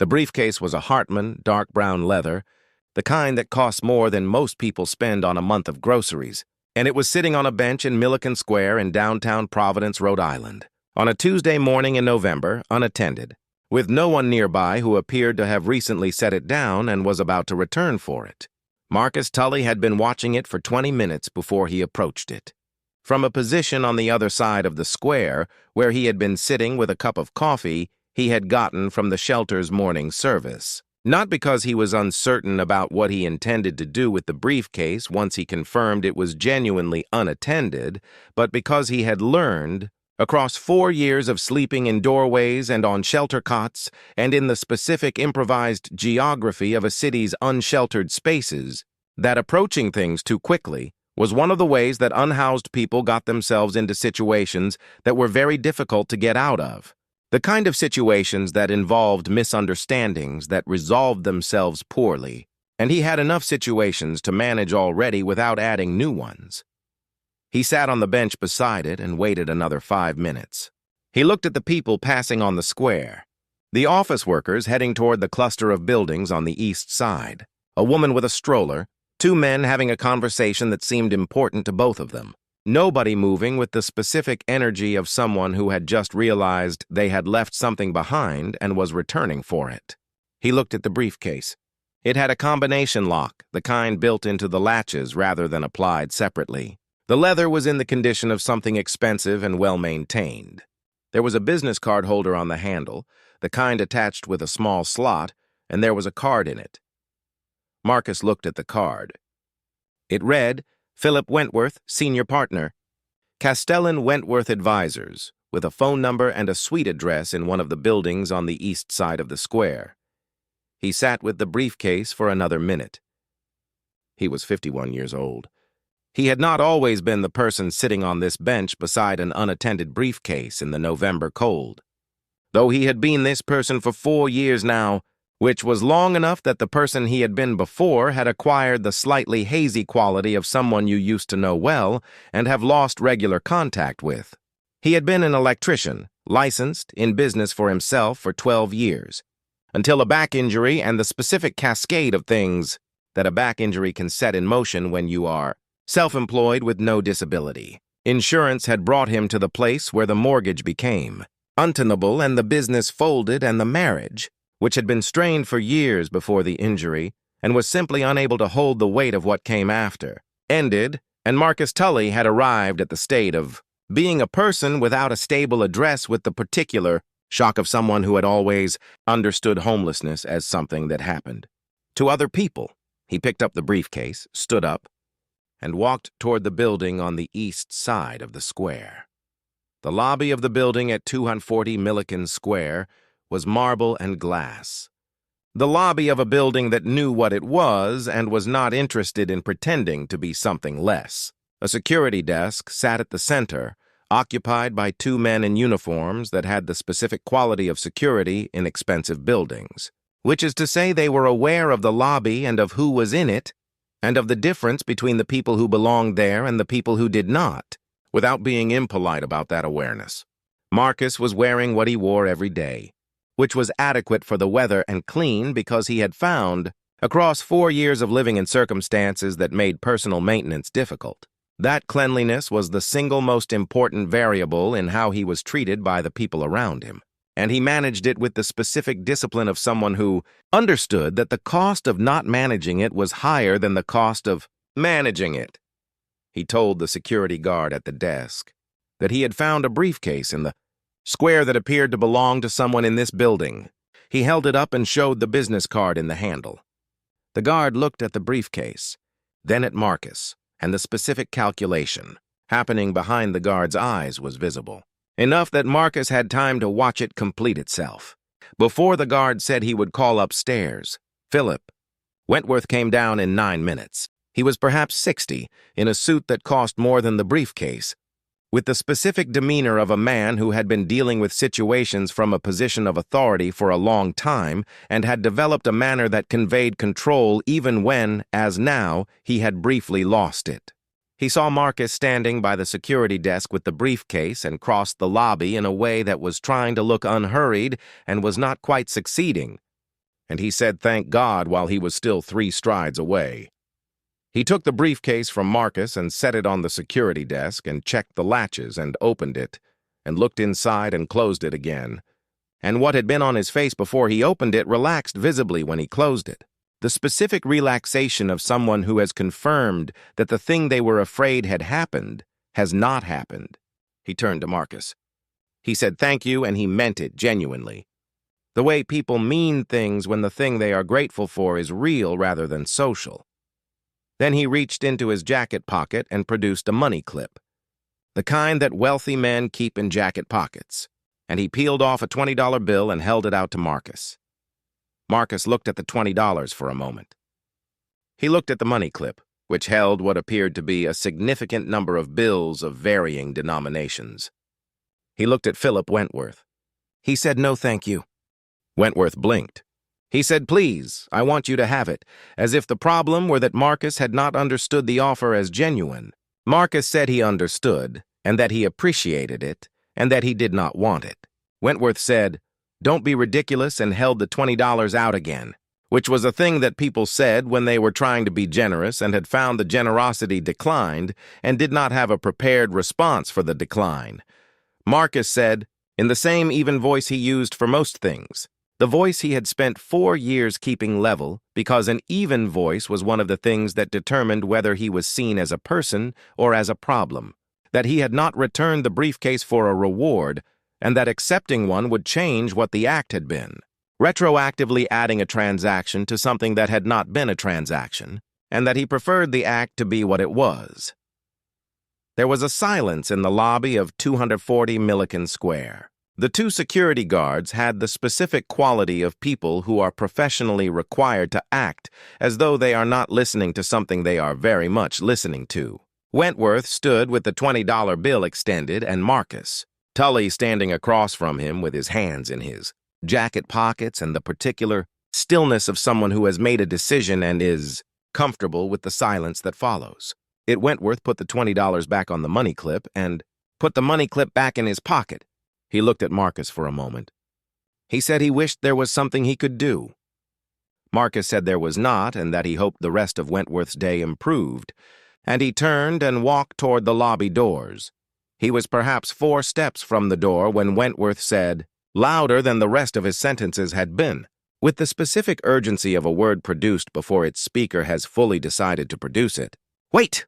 The briefcase was a Hartman, dark brown leather, the kind that costs more than most people spend on a month of groceries, and it was sitting on a bench in Milliken Square in downtown Providence, Rhode Island, on a Tuesday morning in November, unattended, with no one nearby who appeared to have recently set it down and was about to return for it. Marcus Tully had been watching it for 20 minutes before he approached it. From a position on the other side of the square, where he had been sitting with a cup of coffee he had gotten from the shelter's morning service. Not because he was uncertain about what he intended to do with the briefcase once he confirmed it was genuinely unattended, but because he had learned, across 4 years of sleeping in doorways and on shelter cots and in the specific improvised geography of a city's unsheltered spaces, that approaching things too quickly was one of the ways that unhoused people got themselves into situations that were very difficult to get out of. The kind of situations that involved misunderstandings that resolved themselves poorly, and he had enough situations to manage already without adding new ones. He sat on the bench beside it and waited another 5 minutes. He looked at the people passing on the square, the office workers heading toward the cluster of buildings on the east side, a woman with a stroller, 2 men having a conversation that seemed important to both of them. Nobody moving with the specific energy of someone who had just realized they had left something behind and was returning for it. He looked at the briefcase. It had a combination lock, the kind built into the latches rather than applied separately. The leather was in the condition of something expensive and well-maintained. There was a business card holder on the handle, the kind attached with a small slot, and there was a card in it. Marcus looked at the card. It read, Philip Wentworth, Senior Partner, Castellan Wentworth Advisors, with a phone number and a suite address in one of the buildings on the east side of the square. He sat with the briefcase for another minute. He was 51 years old. He had not always been the person sitting on this bench beside an unattended briefcase in the November cold. Though he had been this person for 4 years now, which was long enough that the person he had been before had acquired the slightly hazy quality of someone you used to know well and have lost regular contact with. He had been an electrician, licensed, in business for himself for 12 years, until a back injury and the specific cascade of things that a back injury can set in motion when you are self-employed with no disability. Insurance had brought him to the place where the mortgage became untenable and the business folded, and the marriage, which had been strained for years before the injury and was simply unable to hold the weight of what came after, ended, and Marcus Tully had arrived at the state of being a person without a stable address, with the particular shock of someone who had always understood homelessness as something that happened to other people. He picked up the briefcase, stood up, and walked toward the building on the east side of the square. The lobby of the building at 240 Milliken Square was marble and glass. The lobby of a building that knew what it was and was not interested in pretending to be something less. A security desk sat at the center, occupied by 2 men in uniforms that had the specific quality of security in expensive buildings, which is to say they were aware of the lobby and of who was in it, and of the difference between the people who belonged there and the people who did not, without being impolite about that awareness. Marcus was wearing what he wore every day, which was adequate for the weather and clean because he had found, across 4 years of living in circumstances that made personal maintenance difficult, that cleanliness was the single most important variable in how he was treated by the people around him, and he managed it with the specific discipline of someone who understood that the cost of not managing it was higher than the cost of managing it. He told the security guard at the desk that he had found a briefcase in the square that appeared to belong to someone in this building. He held it up and showed the business card in the handle. The guard looked at the briefcase, then at Marcus, and the specific calculation happening behind the guard's eyes was visible, enough that Marcus had time to watch it complete itself. Before the guard said he would call upstairs, Philip Wentworth came down in 9 minutes. He was perhaps 60, in a suit that cost more than the briefcase, with the specific demeanor of a man who had been dealing with situations from a position of authority for a long time and had developed a manner that conveyed control even when, as now, he had briefly lost it. He saw Marcus standing by the security desk with the briefcase and crossed the lobby in a way that was trying to look unhurried and was not quite succeeding. and he said thank God while he was still 3 strides away. He took the briefcase from Marcus and set it on the security desk and checked the latches and opened it and looked inside and closed it again. And what had been on his face before he opened it relaxed visibly when he closed it. The specific relaxation of someone who has confirmed that the thing they were afraid had happened has not happened. He turned to Marcus. He said thank you, and he meant it genuinely. The way people mean things when the thing they are grateful for is real rather than social. Then he reached into his jacket pocket and produced a money clip, the kind that wealthy men keep in jacket pockets, and he peeled off a $20 bill and held it out to Marcus. Marcus looked at the $20 for a moment. He looked at the money clip, which held what appeared to be a significant number of bills of varying denominations. He looked at Philip Wentworth. He said, "No, thank you." Wentworth blinked. He said, "Please, I want you to have it," as if the problem were that Marcus had not understood the offer as genuine. Marcus said he understood, and that he appreciated it, and that he did not want it. Wentworth said, "Don't be ridiculous," and held the $20 out again, which was a thing that people said when they were trying to be generous and had found the generosity declined and did not have a prepared response for the decline. Marcus said, in the same even voice he used for most things, the voice he had spent 4 years keeping level, because an even voice was one of the things that determined whether he was seen as a person or as a problem, that he had not returned the briefcase for a reward, and that accepting one would change what the act had been, retroactively adding a transaction to something that had not been a transaction, and that he preferred the act to be what it was. There was a silence in the lobby of 240 Milliken Square. The 2 security guards had the specific quality of people who are professionally required to act as though they are not listening to something they are very much listening to. Wentworth stood with the $20 bill extended, and Marcus, Tully standing across from him with his hands in his jacket pockets and the particular stillness of someone who has made a decision and is comfortable with the silence that follows. Wentworth put the $20 back on the money clip and put the money clip back in his pocket. He looked at Marcus for a moment. He said he wished there was something he could do. Marcus said there was not, and that he hoped the rest of Wentworth's day improved, and he turned and walked toward the lobby doors. He was perhaps 4 steps from the door when Wentworth said, louder than the rest of his sentences had been, with the specific urgency of a word produced before its speaker has fully decided to produce it, "Wait!"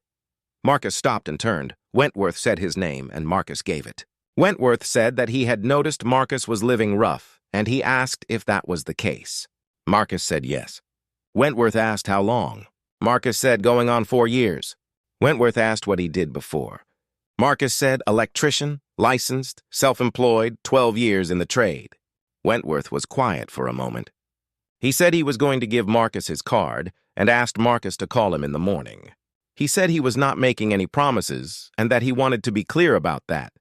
Marcus stopped and turned. Wentworth said his name, and Marcus gave it. Wentworth said that he had noticed Marcus was living rough, and he asked if that was the case. Marcus said yes. Wentworth asked how long. Marcus said going on 4 years. Wentworth asked what he did before. Marcus said electrician, licensed, self-employed, 12 years in the trade. Wentworth was quiet for a moment. He said he was going to give Marcus his card and asked Marcus to call him in the morning. He said he was not making any promises and that he wanted to be clear about that,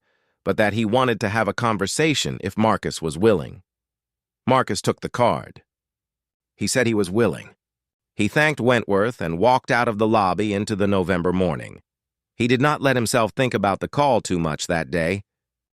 but that he wanted to have a conversation if Marcus was willing. Marcus took the card. He said he was willing. He thanked Wentworth and walked out of the lobby into the November morning. He did not let himself think about the call too much that day,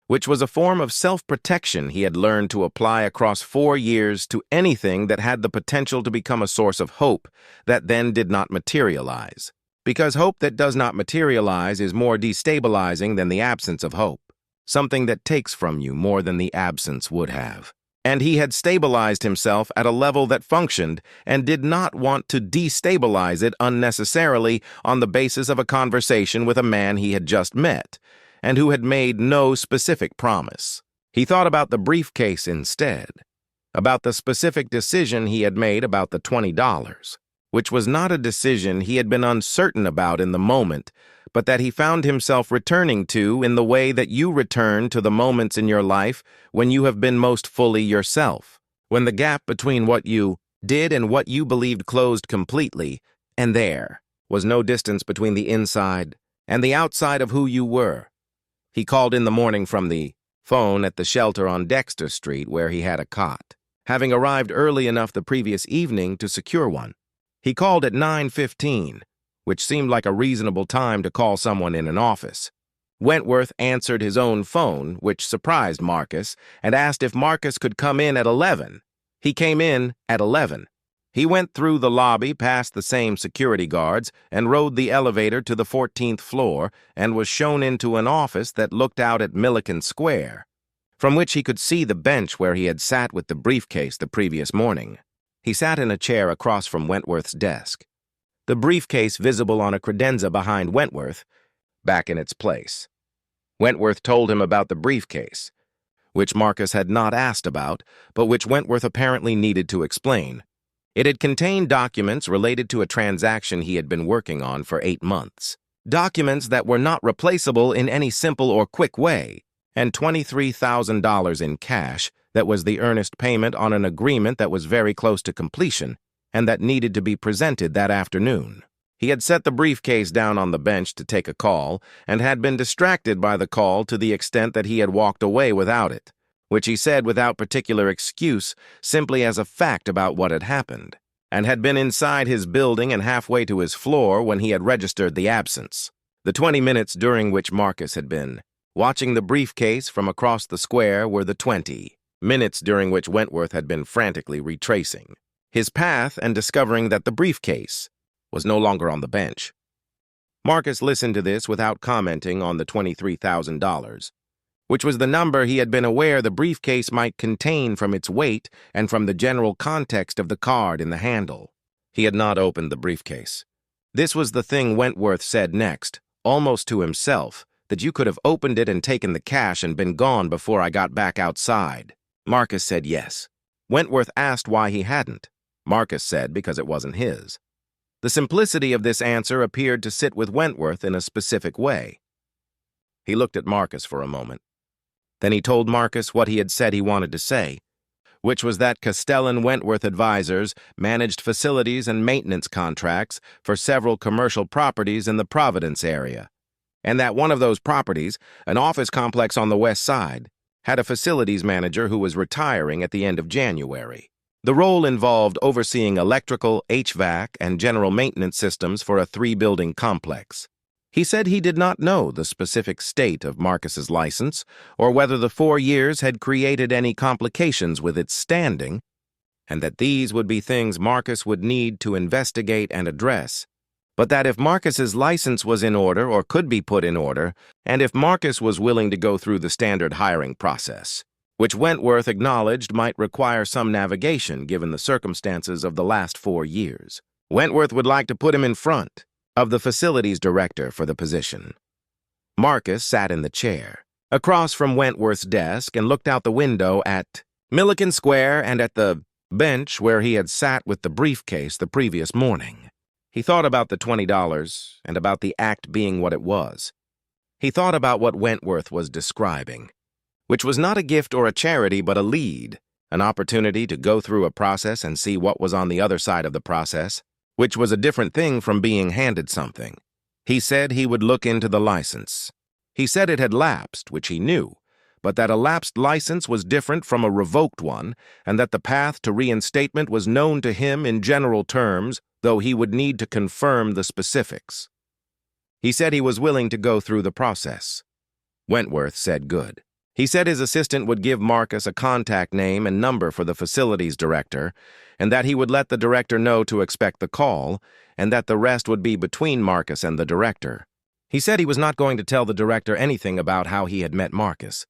which was a form of self-protection he had learned to apply across 4 years to anything that had the potential to become a source of hope that then did not materialize. Because hope that does not materialize is more destabilizing than the absence of hope, something that takes from you more than the absence would have. And he had stabilized himself at a level that functioned and did not want to destabilize it unnecessarily on the basis of a conversation with a man he had just met and who had made no specific promise. He thought about the briefcase instead, about the specific decision he had made about the $20, which was not a decision he had been uncertain about in the moment, but that he found himself returning to in the way that you return to the moments in your life when you have been most fully yourself, when the gap between what you did and what you believed closed completely, and there was no distance between the inside and the outside of who you were. He called in the morning from the phone at the shelter on Dexter Street where he had a cot, having arrived early enough the previous evening to secure one. He called at 9:15, which seemed like a reasonable time to call someone in an office. Wentworth answered his own phone, which surprised Marcus, and asked if Marcus could come in at 11. He came in at 11. He went through the lobby past the same security guards and rode the elevator to the 14th floor and was shown into an office that looked out at Milliken Square, from which he could see the bench where he had sat with the briefcase the previous morning. He sat in a chair across from Wentworth's desk, the briefcase visible on a credenza behind Wentworth, back in its place. Wentworth told him about the briefcase, which Marcus had not asked about, but which Wentworth apparently needed to explain. It had contained documents related to a transaction he had been working on for 8 months. Documents that were not replaceable in any simple or quick way, and $23,000 in cash that was the earnest payment on an agreement that was very close to completion and that needed to be presented that afternoon. He had set the briefcase down on the bench to take a call and had been distracted by the call to the extent that he had walked away without it, which he said without particular excuse, simply as a fact about what had happened, and had been inside his building and halfway to his floor when he had registered the absence. The 20 minutes during which Marcus had been watching the briefcase from across the square were the 20 minutes during which Wentworth had been frantically retracing his path and discovering that the briefcase was no longer on the bench. Marcus listened to this without commenting on the $23,000, which was the number he had been aware the briefcase might contain from its weight and from the general context of the card in the handle. He had not opened the briefcase. This was the thing Wentworth said next, almost to himself, that you could have opened it and taken the cash and been gone before I got back outside. Marcus said yes. Wentworth asked why he hadn't. Marcus said because it wasn't his. The simplicity of this answer appeared to sit with Wentworth in a specific way. He looked at Marcus for a moment. Then he told Marcus what he had said he wanted to say, which was that Castellan Wentworth Advisors managed facilities and maintenance contracts for several commercial properties in the Providence area, and that one of those properties, an office complex on the west side, had a facilities manager who was retiring at the end of January. The role involved overseeing electrical, HVAC, and general maintenance systems for a 3-building complex. He said he did not know the specific state of Marcus's license or whether the 4 years had created any complications with its standing, and that these would be things Marcus would need to investigate and address, but that if Marcus's license was in order or could be put in order, and if Marcus was willing to go through the standard hiring process, which Wentworth acknowledged might require some navigation given the circumstances of the last 4 years, Wentworth would like to put him in front of the facilities director for the position. Marcus sat in the chair, across from Wentworth's desk, and looked out the window at Milliken Square and at the bench where he had sat with the briefcase the previous morning. He thought about the $20 and about the act being what it was. He thought about what Wentworth was describing, which was not a gift or a charity but a lead, an opportunity to go through a process and see what was on the other side of the process, which was a different thing from being handed something. He said he would look into the license. He said it had lapsed, which he knew, but that a lapsed license was different from a revoked one, and that the path to reinstatement was known to him in general terms, though he would need to confirm the specifics. He said he was willing to go through the process. Wentworth said good. He said his assistant would give Marcus a contact name and number for the facilities director, and that he would let the director know to expect the call, and that the rest would be between Marcus and the director. He said he was not going to tell the director anything about how he had met Marcus,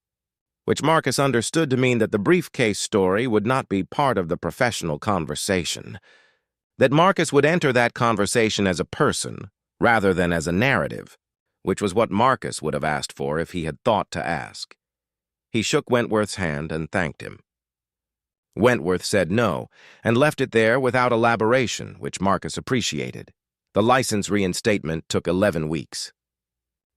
which Marcus understood to mean that the briefcase story would not be part of the professional conversation, that Marcus would enter that conversation as a person rather than as a narrative, which was what Marcus would have asked for if he had thought to ask. He shook Wentworth's hand and thanked him. Wentworth said no, and left it there without elaboration, which Marcus appreciated. The license reinstatement took 11 weeks.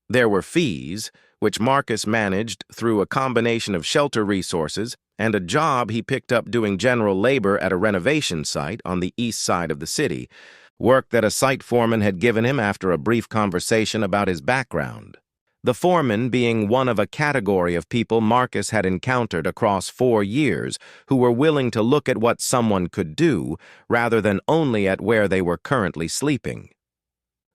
There were fees, which Marcus managed through a combination of shelter resources and a job he picked up doing general labor at a renovation site on the east side of the city, work that a site foreman had given him after a brief conversation about his background. The foreman being one of a category of people Marcus had encountered across 4 years who were willing to look at what someone could do rather than only at where they were currently sleeping.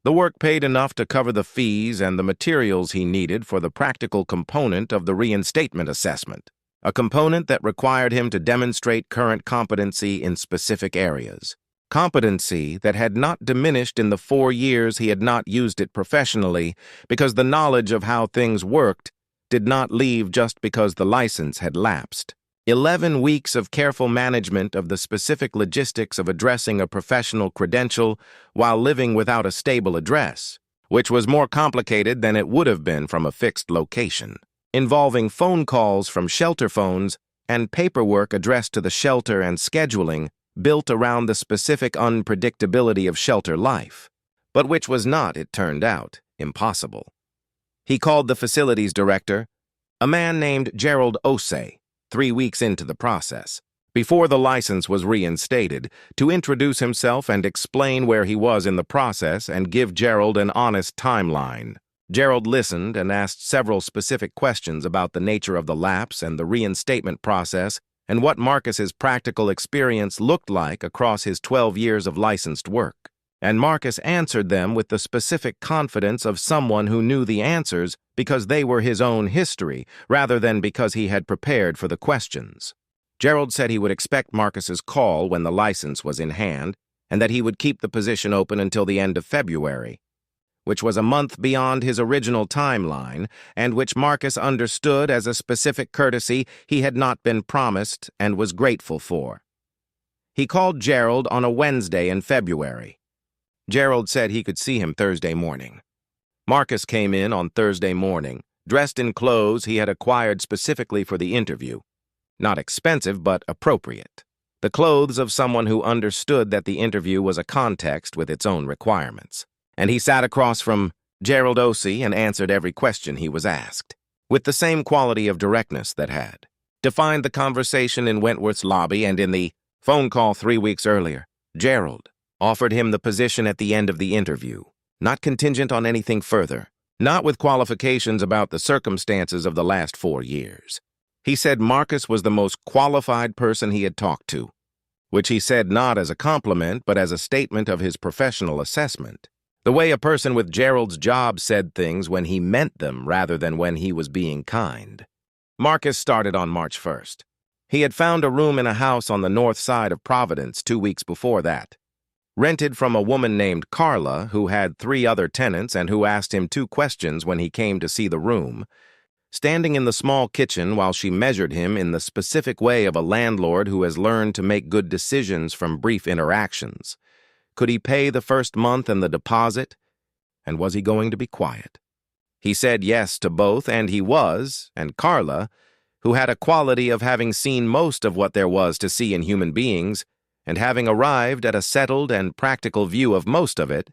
The work paid enough to cover the fees and the materials he needed for the practical component of the reinstatement assessment, a component that required him to demonstrate current competency in specific areas. Competency that had not diminished in the 4 years he had not used it professionally, because the knowledge of how things worked did not leave just because the license had lapsed. 11 weeks of careful management of the specific logistics of addressing a professional credential while living without a stable address, which was more complicated than it would have been from a fixed location, involving phone calls from shelter phones and paperwork addressed to the shelter and scheduling built around the specific unpredictability of shelter life, but which was not, it turned out, impossible. He called the facilities director, a man named Gerald Osei, 3 weeks into the process, before the license was reinstated, to introduce himself and explain where he was in the process and give Gerald an honest timeline. Gerald listened and asked several specific questions about the nature of the lapse and the reinstatement process and what Marcus's practical experience looked like across his 12 years of licensed work. And Marcus answered them with the specific confidence of someone who knew the answers because they were his own history, rather than because he had prepared for the questions. Gerald said he would expect Marcus's call when the license was in hand, and that he would keep the position open until the end of February, which was a month beyond his original timeline, and which Marcus understood as a specific courtesy he had not been promised and was grateful for. He called Gerald on a Wednesday in February. Gerald said he could see him Thursday morning. Marcus came in on Thursday morning, dressed in clothes he had acquired specifically for the interview. Not expensive, but appropriate. The clothes of someone who understood that the interview was a context with its own requirements. And he sat across from Gerald Osei and answered every question he was asked, with the same quality of directness that had defined the conversation in Wentworth's lobby and in the phone call 3 weeks earlier. Gerald offered him the position at the end of the interview, not contingent on anything further, not with qualifications about the circumstances of the last 4 years. He said Marcus was the most qualified person he had talked to, which he said not as a compliment but as a statement of his professional assessment. The way a person with Gerald's job said things when he meant them rather than when he was being kind. Marcus started on March 1st. He had found a room in a house on the north side of Providence 2 weeks before that, rented from a woman named Carla who had 3 other tenants and who asked him 2 questions when he came to see the room, standing in the small kitchen while she measured him in the specific way of a landlord who has learned to make good decisions from brief interactions. Could he pay the first month and the deposit? And was he going to be quiet? He said yes to both, and he was, and Carla, who had a quality of having seen most of what there was to see in human beings, and having arrived at a settled and practical view of most of it,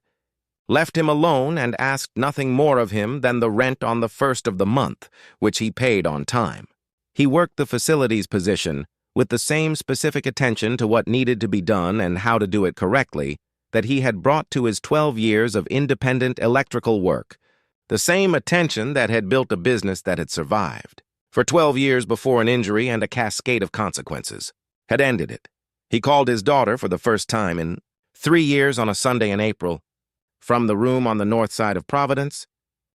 left him alone and asked nothing more of him than the rent on the first of the month, which he paid on time. He worked the facilities position with the same specific attention to what needed to be done and how to do it correctly that he had brought to his 12 years of independent electrical work, the same attention that had built a business that had survived. For 12 years before an injury and a cascade of consequences had ended it. He called his daughter for the first time in 3 years on a Sunday in April, from the room on the north side of Providence,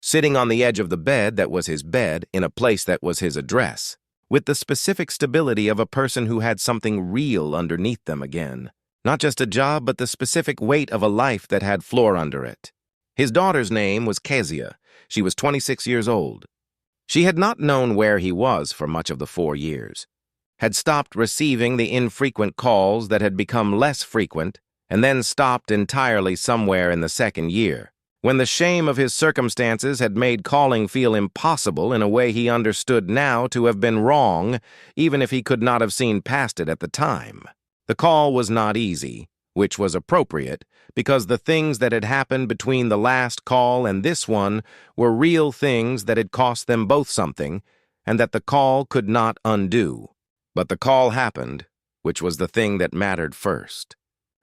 sitting on the edge of the bed that was his bed in a place that was his address, with the specific stability of a person who had something real underneath them again. Not just a job, but the specific weight of a life that had floor under it. His daughter's name was Kezia. She was 26 years old. She had not known where he was for much of the 4 years, had stopped receiving the infrequent calls that had become less frequent, and then stopped entirely somewhere in the 2nd year, when the shame of his circumstances had made calling feel impossible in a way he understood now to have been wrong, even if he could not have seen past it at the time. The call was not easy, which was appropriate, because the things that had happened between the last call and this one were real things that had cost them both something, and that the call could not undo. But the call happened, which was the thing that mattered first.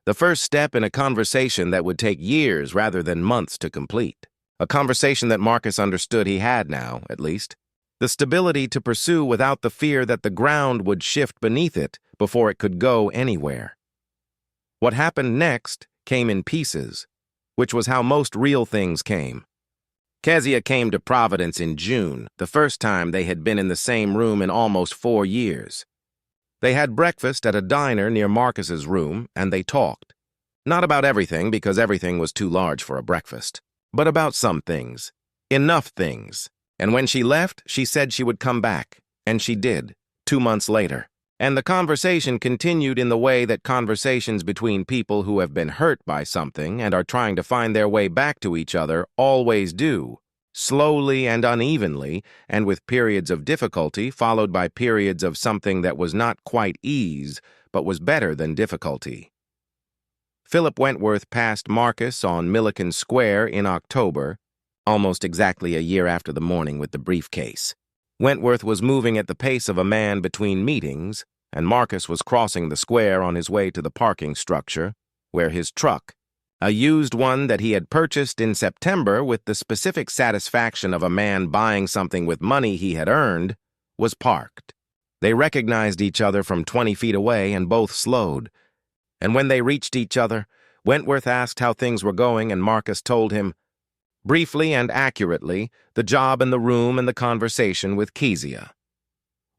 The first step in a conversation that would take years rather than months to complete. A conversation that Marcus understood he had now, at least. The stability to pursue without the fear that the ground would shift beneath it before it could go anywhere. What happened next came in pieces, which was how most real things came. Kezia came to Providence in June, the first time they had been in the same room in almost 4 years. They had breakfast at a diner near Marcus's room, and they talked. Not about everything, because everything was too large for a breakfast, but about some things. Enough things. And when she left, she said she would come back, and she did, 2 months later. And the conversation continued in the way that conversations between people who have been hurt by something and are trying to find their way back to each other always do, slowly and unevenly, and with periods of difficulty followed by periods of something that was not quite ease, but was better than difficulty. Philip Wentworth passed Marcus on Milliken Square in October, almost exactly a year after the morning with the briefcase. Wentworth was moving at the pace of a man between meetings, and Marcus was crossing the square on his way to the parking structure, where his truck, a used one that he had purchased in September with the specific satisfaction of a man buying something with money he had earned, was parked. They recognized each other from 20 feet away and both slowed. And when they reached each other, Wentworth asked how things were going, and Marcus told him, briefly and accurately, the job and the room and the conversation with Kezia.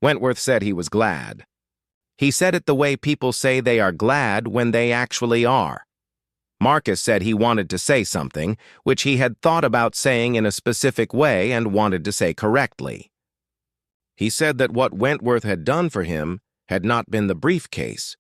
Wentworth said he was glad. He said it the way people say they are glad when they actually are. Marcus said he wanted to say something, which he had thought about saying in a specific way and wanted to say correctly. He said that what Wentworth had done for him had not been the briefcase,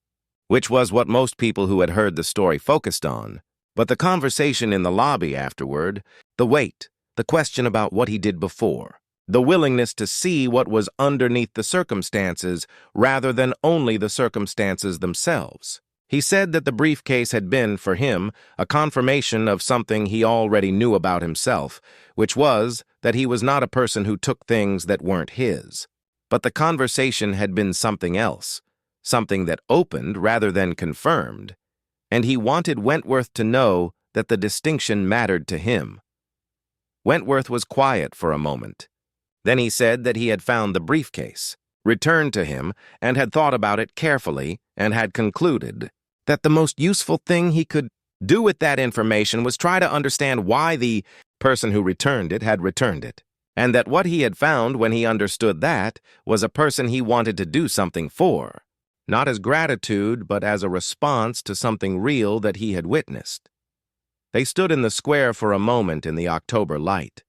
which was what most people who had heard the story focused on, but the conversation in the lobby afterward, the wait, the question about what he did before, the willingness to see what was underneath the circumstances rather than only the circumstances themselves. He said that the briefcase had been, for him, a confirmation of something he already knew about himself, which was that he was not a person who took things that weren't his. But the conversation had been something else, something that opened rather than confirmed, and he wanted Wentworth to know that the distinction mattered to him. Wentworth was quiet for a moment. Then he said that he had found the briefcase, returned to him, and had thought about it carefully, and had concluded that the most useful thing he could do with that information was try to understand why the person who returned it had returned it, and that what he had found when he understood that was a person he wanted to do something for. Not as gratitude, but as a response to something real that he had witnessed. They stood in the square for a moment in the October light.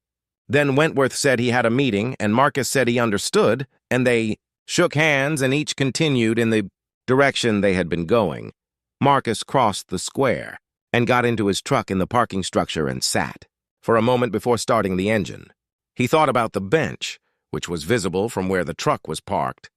Then Wentworth said he had a meeting, and Marcus said he understood, and they shook hands and each continued in the direction they had been going. Marcus crossed the square and got into his truck in the parking structure and sat, for a moment before starting the engine. He thought about the bench, which was visible from where the truck was parked,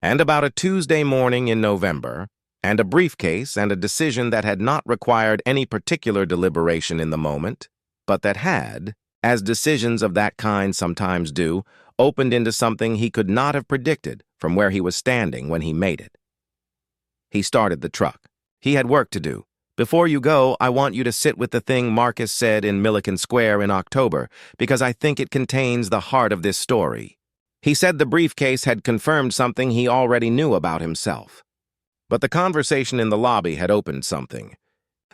and about a Tuesday morning in November, and a briefcase and a decision that had not required any particular deliberation in the moment, but that had, as decisions of that kind sometimes do, opened into something he could not have predicted from where he was standing when he made it. He started the truck. He had work to do. Before you go, I want you to sit with the thing Marcus said in Milliken Square in October, because I think it contains the heart of this story. He said the briefcase had confirmed something he already knew about himself. But the conversation in the lobby had opened something.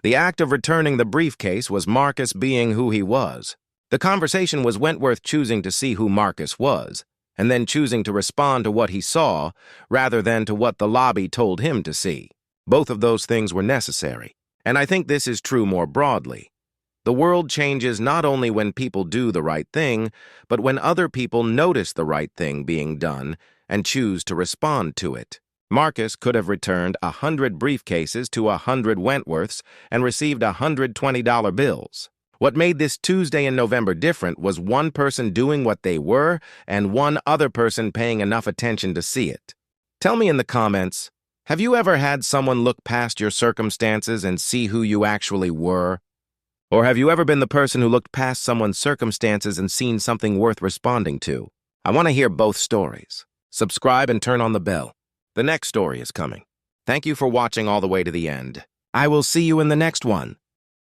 The act of returning the briefcase was Marcus being who he was. The conversation was Wentworth choosing to see who Marcus was, and then choosing to respond to what he saw, rather than to what the lobby told him to see. Both of those things were necessary, and I think this is true more broadly. The world changes not only when people do the right thing, but when other people notice the right thing being done and choose to respond to it. Marcus could have returned 100 briefcases to 100 Wentworths and received $120 bills. What made this Tuesday in November different was one person doing what they were and one other person paying enough attention to see it. Tell me in the comments, have you ever had someone look past your circumstances and see who you actually were? Or have you ever been the person who looked past someone's circumstances and seen something worth responding to? I want to hear both stories. Subscribe and turn on the bell. The next story is coming. Thank you for watching all the way to the end. I will see you in the next one.